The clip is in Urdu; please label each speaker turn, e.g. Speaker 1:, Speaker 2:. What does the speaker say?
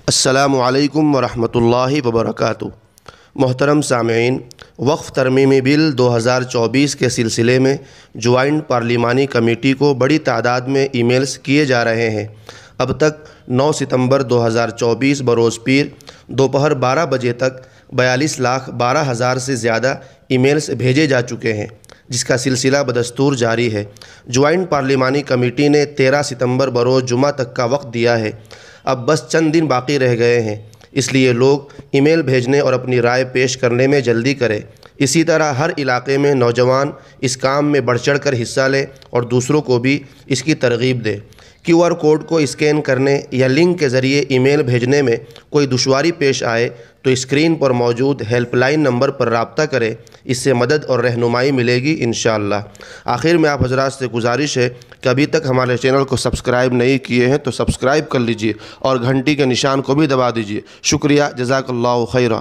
Speaker 1: السلام علیکم ورحمۃ اللہ وبرکاتہ۔ محترم سامعین، وقف ترمیمی بل 2024 کے سلسلے میں جوائنٹ پارلیمانی کمیٹی کو بڑی تعداد میں ای میلز کیے جا رہے ہیں۔ اب تک 9 ستمبر 2024 بروز پیر دوپہر 12 بجے تک 42,12,000 سے زیادہ ای میلز بھیجے جا چکے ہیں، جس کا سلسلہ بدستور جاری ہے۔ جوائنٹ پارلیمانی کمیٹی نے 13 ستمبر بروز جمعہ تک کا وقت دیا ہے۔ اب بس چند دن باقی رہ گئے ہیں، اس لیے لوگ ای میل بھیجنے اور اپنی رائے پیش کرنے میں جلدی کریں۔ اسی طرح ہر علاقے میں نوجوان اس کام میں بڑھ چڑھ کر حصہ لیں اور دوسروں کو بھی اس کی ترغیب دیں۔ کیو آر کوڈ کو اسکین کرنے یا لنک کے ذریعے ای میل بھیجنے میں کوئی دشواری پیش آئے تو اسکرین پر موجود ہیلپ لائن نمبر پر رابطہ کریں، اس سے مدد اور رہنمائی ملے گی انشاءاللہ۔ آخر میں آپ حضرات سے گزارش ہے کہ ابھی تک ہمارے چینل کو سبسکرائب نہیں کیے ہیں تو سبسکرائب کر لیجئے اور گھنٹی کے نشان کو بھی دبا دیجئے۔ شکریہ، جزاک اللہ خیرہ۔